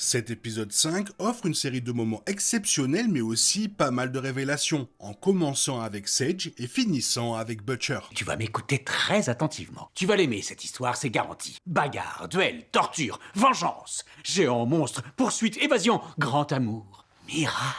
Cet épisode 5 offre une série de moments exceptionnels mais aussi pas mal de révélations, en commençant avec Sage et finissant avec Butcher. Tu vas m'écouter très attentivement. Tu vas l'aimer, cette histoire, c'est garanti. Bagarre, duel, torture, vengeance, géant, monstre, poursuite, évasion, grand amour, miracle.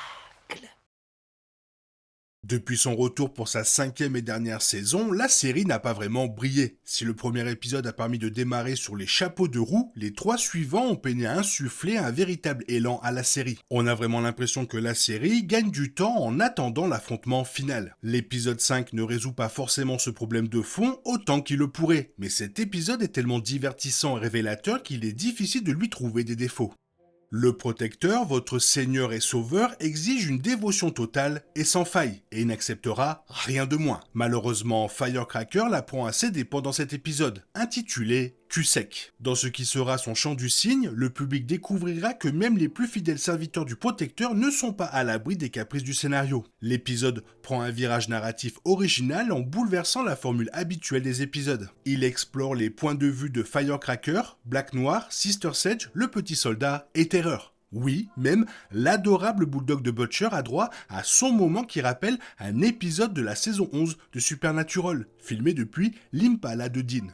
Depuis son retour pour sa 5e et dernière saison, la série n'a pas vraiment brillé. Si le premier épisode a permis de démarrer sur les chapeaux de roue, les 3 suivants ont peiné à insuffler un véritable élan à la série. On a vraiment l'impression que la série gagne du temps en attendant l'affrontement final. L'épisode 5 ne résout pas forcément ce problème de fond autant qu'il le pourrait, mais cet épisode est tellement divertissant et révélateur qu'il est difficile de lui trouver des défauts. Le protecteur, votre seigneur et sauveur, exige une dévotion totale et sans faille, et il n'acceptera rien de moins. Malheureusement, Firecracker la prend à ses dépens dans cet épisode, intitulé Cul-sec. Dans ce qui sera son chant du cygne, le public découvrira que même les plus fidèles serviteurs du protecteur ne sont pas à l'abri des caprices du scénario. L'épisode prend un virage narratif original en bouleversant la formule habituelle des épisodes. Il explore les points de vue de Firecracker, Black Noir, Sister Sage, le petit soldat et Terreur. Oui, même l'adorable bulldog de Butcher a droit à son moment qui rappelle un épisode de la saison 11 de Supernatural, filmé depuis l'Impala de Dean.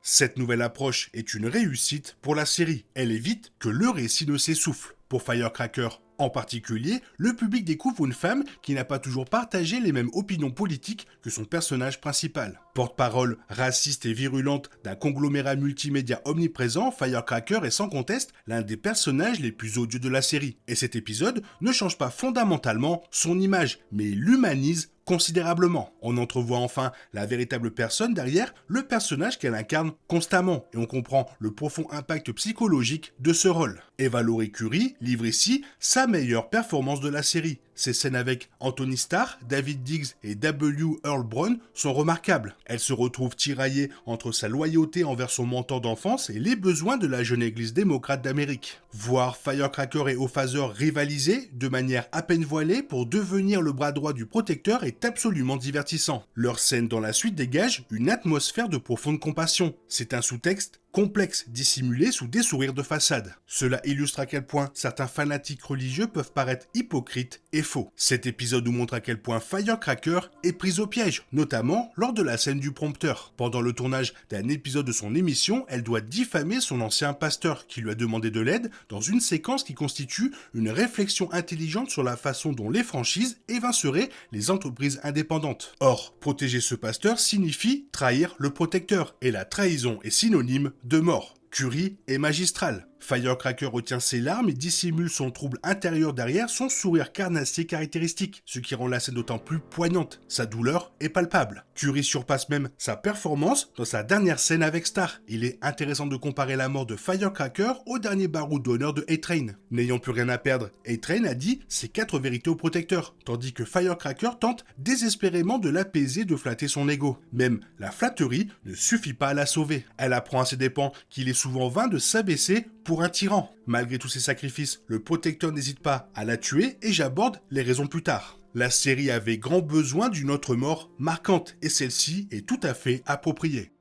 Cette nouvelle approche est une réussite pour la série. Elle évite que le récit ne s'essouffle. Pour Firecracker, en particulier, le public découvre une femme qui n'a pas toujours partagé les mêmes opinions politiques que son personnage principal. Porte-parole raciste et virulente d'un conglomérat multimédia omniprésent, Firecracker est sans conteste l'un des personnages les plus odieux de la série. Et cet épisode ne change pas fondamentalement son image, mais l'humanise considérablement. On entrevoit enfin la véritable personne derrière le personnage qu'elle incarne constamment, et on comprend le profond impact psychologique de ce rôle. Eva Laurie Curry livre ici sa meilleure performance de la série. Ses scènes avec Anthony Starr, David Diggs et W. Earl Brown sont remarquables. Elle se retrouve tiraillée entre sa loyauté envers son mentor d'enfance et les besoins de la jeune église démocrate d'Amérique. Voir Firecracker et Ophaser rivaliser de manière à peine voilée pour devenir le bras droit du protecteur est absolument divertissant. Leurs scènes dans la suite dégagent une atmosphère de profonde compassion. C'est un sous-texte complexe, dissimulé sous des sourires de façade. Cela illustre à quel point certains fanatiques religieux peuvent paraître hypocrites et faux. Cet épisode nous montre à quel point Firecracker est prise au piège, notamment lors de la scène du prompteur. Pendant le tournage d'un épisode de son émission, elle doit diffamer son ancien pasteur qui lui a demandé de l'aide dans une séquence qui constitue une réflexion intelligente sur la façon dont les franchises évinceraient les entreprises indépendantes. Or, protéger ce pasteur signifie trahir le protecteur, et la trahison est synonyme de mort. Curry est magistral. Firecracker retient ses larmes et dissimule son trouble intérieur derrière son sourire carnassier caractéristique, ce qui rend la scène d'autant plus poignante. Sa douleur est palpable. Curry surpasse même sa performance dans sa dernière scène avec Starr. Il est intéressant de comparer la mort de Firecracker au dernier baroud d'honneur de A-Train. N'ayant plus rien à perdre, A-Train a dit ses 4 vérités au protecteur, tandis que Firecracker tente désespérément de l'apaiser et de flatter son ego. Même la flatterie ne suffit pas à la sauver. Elle apprend à ses dépens qu'il est souvent vain de s'abaisser pour un tyran. Malgré tous ses sacrifices, le protecteur n'hésite pas à la tuer et j'aborde les raisons plus tard. La série avait grand besoin d'une autre mort marquante et celle-ci est tout à fait appropriée.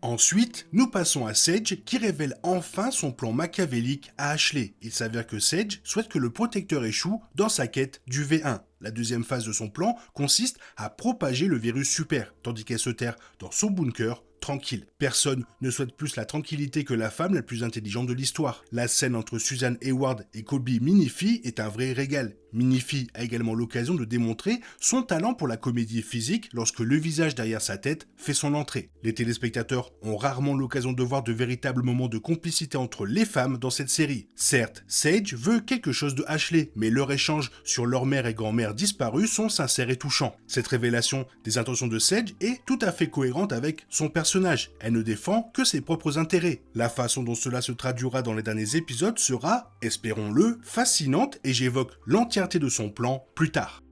Ensuite, nous passons à Sage qui révèle enfin son plan machiavélique à Ashley. Il s'avère que Sage souhaite que le protecteur échoue dans sa quête du V1. La deuxième phase de son plan consiste à propager le virus super, tandis qu'elle se terre dans son bunker tranquille. Personne ne souhaite plus la tranquillité que la femme la plus intelligente de l'histoire. La scène entre Susan Hayward et Colby Minifie est un vrai régal. Minifie a également l'occasion de démontrer son talent pour la comédie physique lorsque le visage derrière sa tête fait son entrée. Les téléspectateurs ont rarement l'occasion de voir de véritables moments de complicité entre les femmes dans cette série. Certes, Sage veut quelque chose de Ashley, mais leur échange sur leur mère et grand-mère disparues sont sincères et touchants. Cette révélation des intentions de Sage est tout à fait cohérente avec son personnage. Elle ne défend que ses propres intérêts. La façon dont cela se traduira dans les derniers épisodes sera, espérons-le, fascinante et j'évoque l'entièreté de son plan plus tard.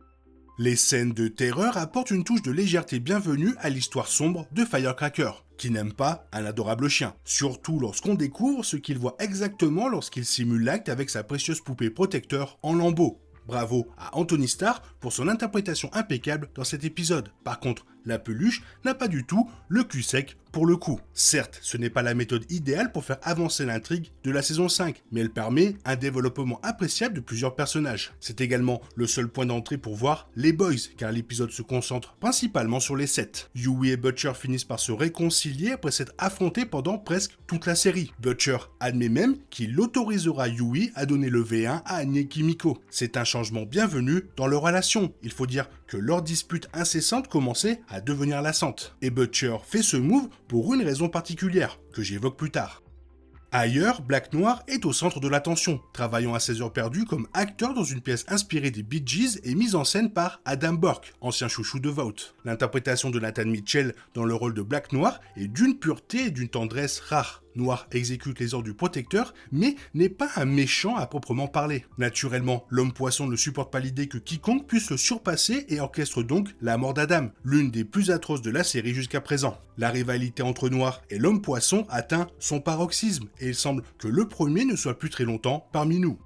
Les scènes de terreur apportent une touche de légèreté bienvenue à l'histoire sombre de Firecracker, qui n'aime pas un adorable chien, surtout lorsqu'on découvre ce qu'il voit exactement lorsqu'il simule l'acte avec sa précieuse poupée protecteur en lambeaux. Bravo à Anthony Starr pour son interprétation impeccable dans cet épisode. Par contre, La peluche n'a pas du tout le cul sec pour le coup. Certes, ce n'est pas la méthode idéale pour faire avancer l'intrigue de la saison 5, mais elle permet un développement appréciable de plusieurs personnages. C'est également le seul point d'entrée pour voir les Boys, car l'épisode se concentre principalement sur les 7. Hughie et Butcher finissent par se réconcilier après s'être affrontés pendant presque toute la série. Butcher admet même qu'il autorisera Hughie à donner le V1 à Annie Kimiko. C'est un changement bienvenu dans leur relation. Il faut dire que leur dispute incessante commençait à devenir lassante. Et Butcher fait ce move pour une raison particulière, que j'évoque plus tard. Ailleurs, Black Noir est au centre de l'attention, travaillant à 16 heures perdues comme acteur dans une pièce inspirée des Bee Gees et mise en scène par Adam Bork, ancien chouchou de Vought. L'interprétation de Nathan Mitchell dans le rôle de Black Noir est d'une pureté et d'une tendresse rares. Noir exécute les ordres du protecteur, mais n'est pas un méchant à proprement parler. Naturellement, l'homme-poisson ne supporte pas l'idée que quiconque puisse le surpasser et orchestre donc la mort d'Adam, l'une des plus atroces de la série jusqu'à présent. La rivalité entre Noir et l'homme-poisson atteint son paroxysme, et il semble que le premier ne soit plus très longtemps parmi nous.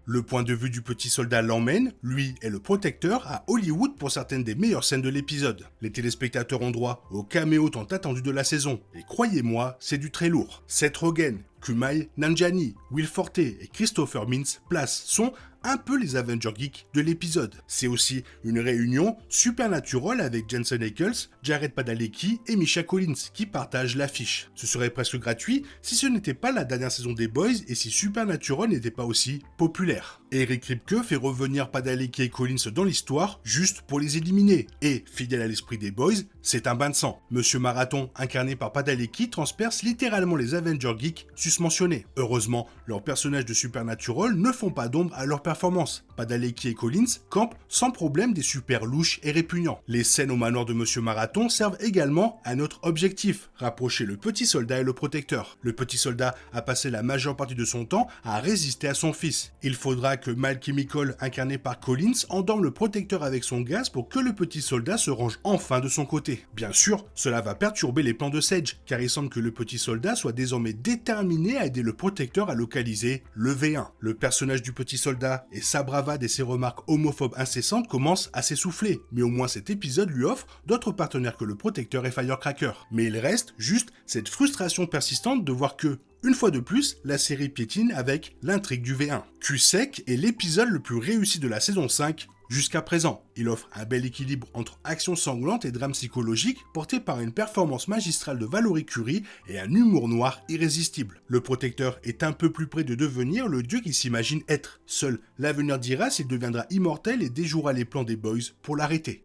Le point de vue du petit soldat l'emmène, lui et le protecteur, à Hollywood pour certaines des meilleures scènes de l'épisode. Les téléspectateurs ont droit au caméo tant attendu de la saison, et croyez-moi, c'est du très lourd. Seth Rogen, Kumail Nanjiani, Will Forte et Christopher Mintz-Plasse sont un peu les Avengers geeks de l'épisode. C'est aussi une réunion Supernatural avec Jensen Ackles, Jared Padalecki et Misha Collins qui partagent l'affiche. Ce serait presque gratuit si ce n'était pas la dernière saison des Boys et si Supernatural n'était pas aussi populaire. Eric Kripke fait revenir Padalecki et Collins dans l'histoire juste pour les éliminer. Et, fidèle à l'esprit des Boys, c'est un bain de sang. Monsieur Marathon, incarné par Padalecki, transperce littéralement les Avengers geeks susmentionnés. Heureusement, leurs personnages de Supernatural ne font pas d'ombre à leur performance. Padalecki et Collins campent sans problème des super louches et répugnants. Les scènes au manoir de Monsieur Marathon servent également à notre objectif, rapprocher le petit soldat et le protecteur. Le petit soldat a passé la majeure partie de son temps à résister à son fils. Il faudra que Mal Chemical, incarné par Collins, endorme le protecteur avec son gaz pour que le petit soldat se range enfin de son côté. Bien sûr, cela va perturber les plans de Sage, car il semble que le petit soldat soit désormais déterminé à aider le protecteur à localiser le V1. Le personnage du petit soldat et sa bravade et ses remarques homophobes incessantes commencent à s'essouffler, mais au moins cet épisode lui offre d'autres partenaires que le protecteur et Firecracker. Mais il reste juste cette frustration persistante de voir que, une fois de plus, la série piétine avec l'intrigue du V1. Q-Sec est l'épisode le plus réussi de la saison 5 jusqu'à présent. Il offre un bel équilibre entre action sanglante et drame psychologique porté par une performance magistrale de Valerie Curie et un humour noir irrésistible. Le protecteur est un peu plus près de devenir le dieu qu'il s'imagine être. Seul l'avenir dira s'il deviendra immortel et déjouera les plans des Boys pour l'arrêter.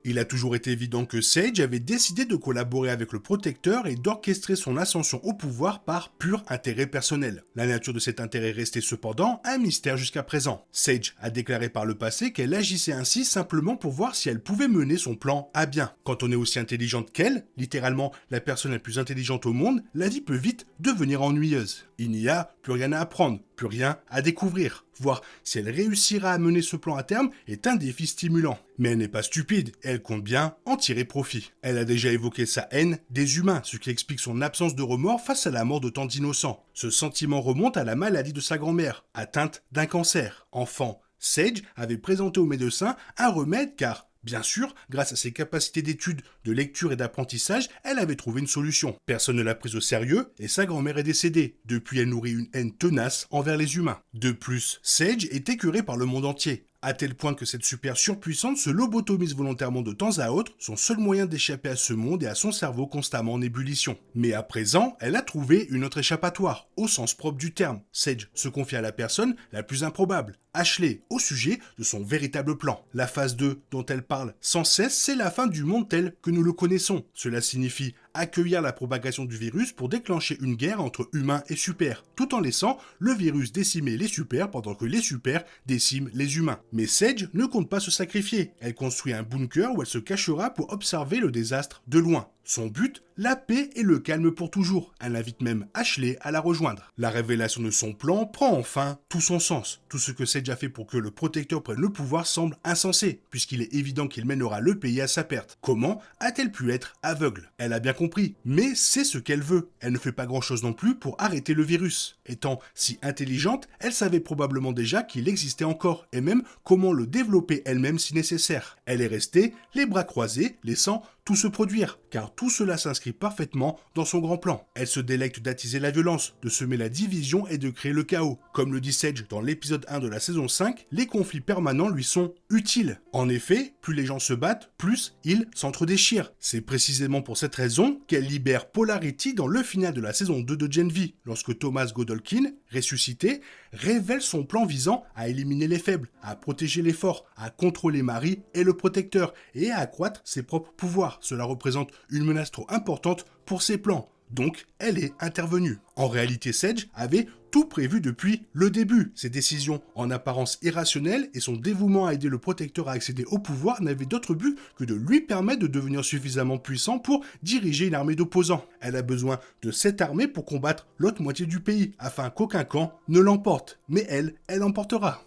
Il a toujours été évident que Sage avait décidé de collaborer avec le protecteur et d'orchestrer son ascension au pouvoir par pur intérêt personnel. La nature de cet intérêt restait cependant un mystère jusqu'à présent. Sage a déclaré par le passé qu'elle agissait ainsi simplement pour voir si elle pouvait mener son plan à bien. Quand on est aussi intelligente qu'elle, littéralement la personne la plus intelligente au monde, la vie peut vite devenir ennuyeuse. Il n'y a plus rien à apprendre, plus rien à découvrir. Voir si elle réussira à mener ce plan à terme est un défi stimulant. Mais elle n'est pas stupide, et elle compte bien en tirer profit. Elle a déjà évoqué sa haine des humains, ce qui explique son absence de remords face à la mort de tant d'innocents. Ce sentiment remonte à la maladie de sa grand-mère, atteinte d'un cancer. Enfant, Sage avait présenté au médecin un remède car, bien sûr, grâce à ses capacités d'étude, de lecture et d'apprentissage, elle avait trouvé une solution. Personne ne l'a prise au sérieux et sa grand-mère est décédée. Depuis, elle nourrit une haine tenace envers les humains. De plus, Sage est écœurée par le monde entier, à tel point que cette super surpuissante se lobotomise volontairement de temps à autre, son seul moyen d'échapper à ce monde et à son cerveau constamment en ébullition. Mais à présent, elle a trouvé une autre échappatoire, au sens propre du terme. Sage se confie à la personne la plus improbable, Ashley, au sujet de son véritable plan. La phase 2 dont elle parle sans cesse, c'est la fin du monde tel que nous le connaissons. Cela signifie accueillir la propagation du virus pour déclencher une guerre entre humains et super, tout en laissant le virus décimer les super pendant que les super déciment les humains. Mais Sage ne compte pas se sacrifier. Elle construit un bunker où elle se cachera pour observer le désastre de loin. Son but, la paix et le calme pour toujours. Elle invite même Ashley à la rejoindre. La révélation de son plan prend enfin tout son sens. Tout ce que Sage a fait pour que le protecteur prenne le pouvoir semble insensé, puisqu'il est évident qu'il mènera le pays à sa perte. Comment a-t-elle pu être aveugle? Elle a bien compris, mais c'est ce qu'elle veut. Elle ne fait pas grand-chose non plus pour arrêter le virus. Étant si intelligente, elle savait probablement déjà qu'il existait encore, et même comment le développer elle-même si nécessaire. Elle est restée, les bras croisés, laissant tout se produire, car tout cela s'inscrit parfaitement dans son grand plan. Elle se délecte d'attiser la violence, de semer la division et de créer le chaos. Comme le dit Sage dans l'épisode 1 de la saison 5, les conflits permanents lui sont utiles. En effet, plus les gens se battent, plus ils s'entre-déchirent. C'est précisément pour cette raison qu'elle libère Polarity dans le final de la saison 2 de Gen V, lorsque Thomas Godolkin, ressuscité, révèle son plan visant à éliminer les faibles, à protéger les forts, à contrôler Marie et le protecteur, et à accroître ses propres pouvoirs. Cela représente une menace trop importante pour ses plans. Donc, elle est intervenue. En réalité, Sage avait tout prévu depuis le début. Ses décisions en apparence irrationnelles et son dévouement à aider le protecteur à accéder au pouvoir n'avaient d'autre but que de lui permettre de devenir suffisamment puissant pour diriger une armée d'opposants. Elle a besoin de cette armée pour combattre l'autre moitié du pays, afin qu'aucun camp ne l'emporte. Mais elle emportera.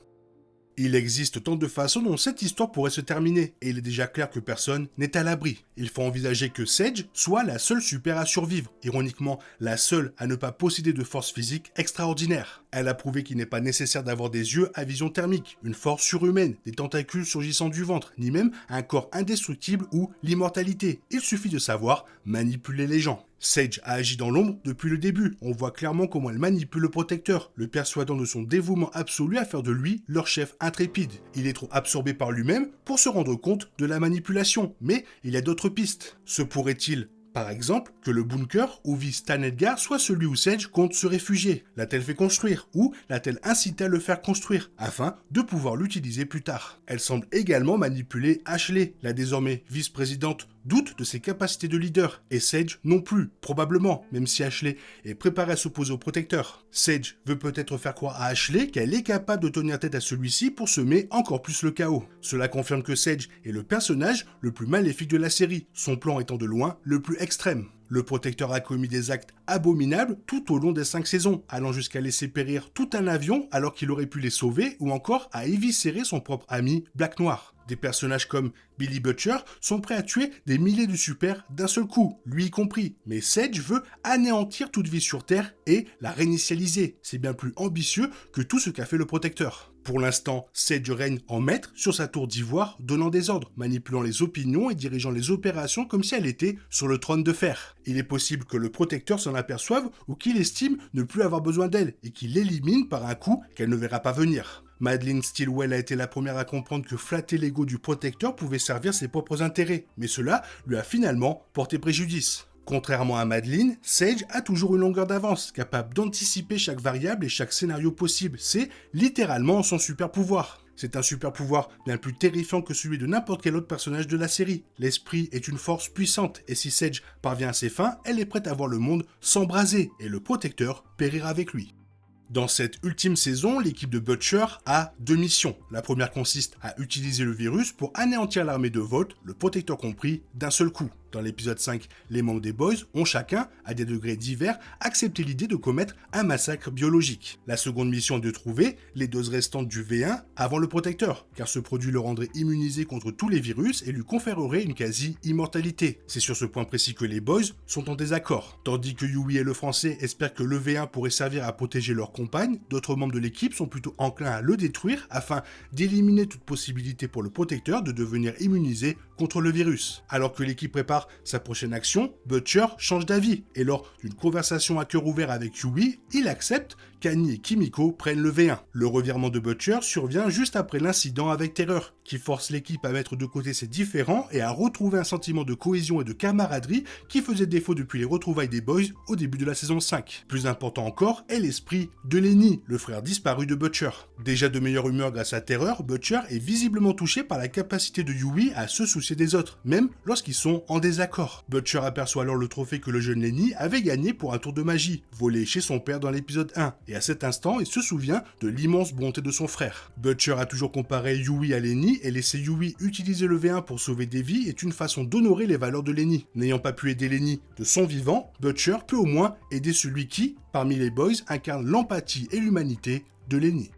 Il existe tant de façons dont cette histoire pourrait se terminer, et il est déjà clair que personne n'est à l'abri. Il faut envisager que Sage soit la seule super à survivre, ironiquement la seule à ne pas posséder de force physique extraordinaire. Elle a prouvé qu'il n'est pas nécessaire d'avoir des yeux à vision thermique, une force surhumaine, des tentacules surgissant du ventre, ni même un corps indestructible ou l'immortalité. Il suffit de savoir manipuler les gens. Sage a agi dans l'ombre depuis le début. On voit clairement comment elle manipule le protecteur, le persuadant de son dévouement absolu à faire de lui leur chef intrépide. Il est trop absorbé par lui-même pour se rendre compte de la manipulation, mais il y a d'autres pistes. Se pourrait-il par exemple, que le bunker où vit Stan Edgar soit celui où Sage compte se réfugier. L'a-t-elle fait construire ou l'a-t-elle incité à le faire construire afin de pouvoir l'utiliser plus tard? Elle semble également manipuler Ashley, la désormais vice-présidente, doute de ses capacités de leader, et Sage non plus, probablement, même si Ashley est préparée à s'opposer au protecteur. Sage veut peut-être faire croire à Ashley qu'elle est capable de tenir tête à celui-ci pour semer encore plus le chaos. Cela confirme que Sage est le personnage le plus maléfique de la série, son plan étant de loin le plus extrême. Le protecteur a commis des actes abominables tout au long des 5 saisons, allant jusqu'à laisser périr tout un avion alors qu'il aurait pu les sauver, ou encore à éviscérer son propre ami Black Noir. Des personnages comme Billy Butcher sont prêts à tuer des milliers de super d'un seul coup, lui y compris. Mais Sage veut anéantir toute vie sur Terre et la réinitialiser. C'est bien plus ambitieux que tout ce qu'a fait le protecteur. Pour l'instant, Sage règne en maître sur sa tour d'ivoire, donnant des ordres, manipulant les opinions et dirigeant les opérations comme si elle était sur le trône de fer. Il est possible que le protecteur s'en aperçoive ou qu'il estime ne plus avoir besoin d'elle et qu'il l'élimine par un coup qu'elle ne verra pas venir. Madeleine Stillwell a été la première à comprendre que flatter l'ego du protecteur pouvait servir ses propres intérêts, mais cela lui a finalement porté préjudice. Contrairement à Madeleine, Sage a toujours une longueur d'avance, capable d'anticiper chaque variable et chaque scénario possible. C'est littéralement son super pouvoir. C'est un super pouvoir bien plus terrifiant que celui de n'importe quel autre personnage de la série. L'esprit est une force puissante, et si Sage parvient à ses fins, elle est prête à voir le monde s'embraser, et le protecteur périr avec lui. Dans cette ultime saison, l'équipe de Butcher a 2 missions. La première consiste à utiliser le virus pour anéantir l'armée de Vought, le protecteur compris, d'un seul coup. Dans l'épisode 5, les membres des Boys ont chacun, à des degrés divers, accepté l'idée de commettre un massacre biologique. La seconde mission est de trouver les doses restantes du V1 avant le protecteur, car ce produit le rendrait immunisé contre tous les virus et lui conférerait une quasi-immortalité. C'est sur ce point précis que les Boys sont en désaccord. Tandis que Yui et le français espèrent que le V1 pourrait servir à protéger leur compagne, d'autres membres de l'équipe sont plutôt enclins à le détruire afin d'éliminer toute possibilité pour le protecteur de devenir immunisé contre le virus. Alors que l'équipe prépare sa prochaine action, Butcher change d'avis, et lors d'une conversation à cœur ouvert avec Yui, il accepte qu'Annie et Kimiko prennent le V1. Le revirement de Butcher survient juste après l'incident avec Terreur, qui force l'équipe à mettre de côté ses différends et à retrouver un sentiment de cohésion et de camaraderie qui faisait défaut depuis les retrouvailles des Boys au début de la saison 5. Plus important encore est l'esprit de Lenny, le frère disparu de Butcher. Déjà de meilleure humeur grâce à Terreur, Butcher est visiblement touché par la capacité de Yui à se soucier des autres, même lorsqu'ils sont en désaccord. Butcher aperçoit alors le trophée que le jeune Lenny avait gagné pour un tour de magie, volé chez son père dans l'épisode 1, et à cet instant, il se souvient de l'immense bonté de son frère. Butcher a toujours comparé Yui à Lenny, et laisser Yui utiliser le V1 pour sauver des vies est une façon d'honorer les valeurs de Lenny. N'ayant pas pu aider Lenny de son vivant, Butcher peut au moins aider celui qui, parmi les Boys, incarne l'empathie et l'humanité de Lenny.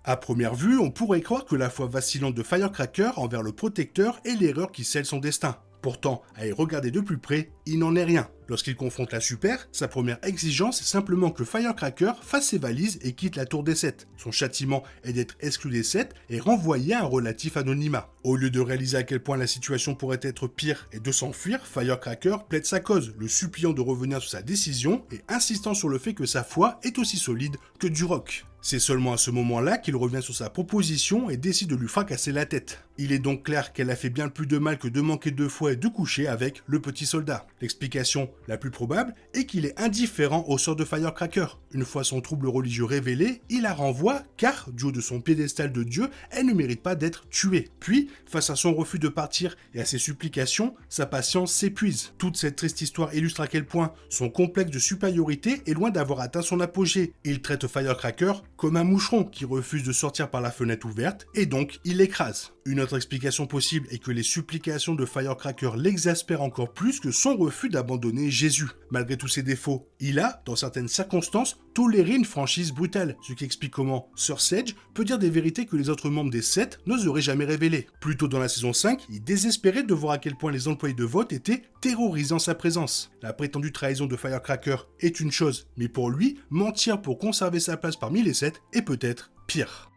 À première vue, on pourrait croire que la foi vacillante de Firecracker envers le protecteur est l'erreur qui scelle son destin. Pourtant, à y regarder de plus près, il n'en est rien. Lorsqu'il confronte la Super, sa première exigence est simplement que Firecracker fasse ses valises et quitte la tour des 7. Son châtiment est d'être exclu des 7 et renvoyé à un relatif anonymat. Au lieu de réaliser à quel point la situation pourrait être pire et de s'enfuir, Firecracker plaide sa cause, le suppliant de revenir sur sa décision et insistant sur le fait que sa foi est aussi solide que du roc. C'est seulement à ce moment-là qu'il revient sur sa proposition et décide de lui fracasser la tête. Il est donc clair qu'elle a fait bien plus de mal que de manquer de foi et de coucher avec le petit soldat. L'explication la plus probable est qu'il est indifférent au sort de Firecracker. Une fois son trouble religieux révélé, il la renvoie car, du haut de son piédestal de Dieu, elle ne mérite pas d'être tuée. Puis, face à son refus de partir et à ses supplications, sa patience s'épuise. Toute cette triste histoire illustre à quel point son complexe de supériorité est loin d'avoir atteint son apogée. Il traite Firecracker comme un moucheron qui refuse de sortir par la fenêtre ouverte et donc il l'écrase. Une autre explication possible est que les supplications de Firecracker l'exaspèrent encore plus que son refus d'abandonner Jésus. Malgré tous ses défauts, il a, dans certaines circonstances, toléré une franchise brutale, ce qui explique comment Sir Sedge peut dire des vérités que les autres membres des 7 n'oseraient jamais révéler. Plus tôt dans la saison 5, il désespérait de voir à quel point les employés de vote étaient terrorisés en sa présence. La prétendue trahison de Firecracker est une chose, mais pour lui, mentir pour conserver sa place parmi les 7 est peut-être pire.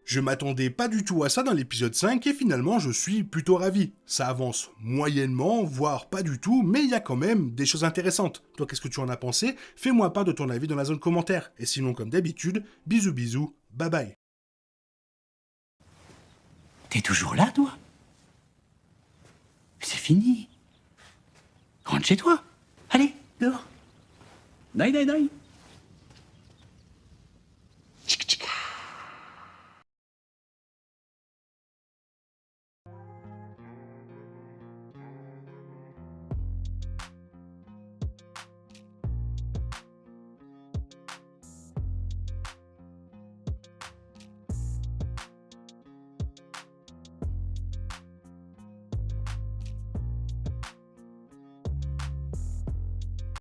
Je m'attendais pas du tout à ça dans l'épisode 5 et finalement je suis plutôt ravi. Ça avance moyennement, voire pas du tout, mais il y a quand même des choses intéressantes. Toi, qu'est-ce que tu en as pensé? Fais-moi part de ton avis dans la zone commentaire. Et sinon, comme d'habitude, bisous bisous, bye bye. T'es toujours là, toi? C'est fini. Rentre chez toi. Allez, dehors. Naï, naï, naï.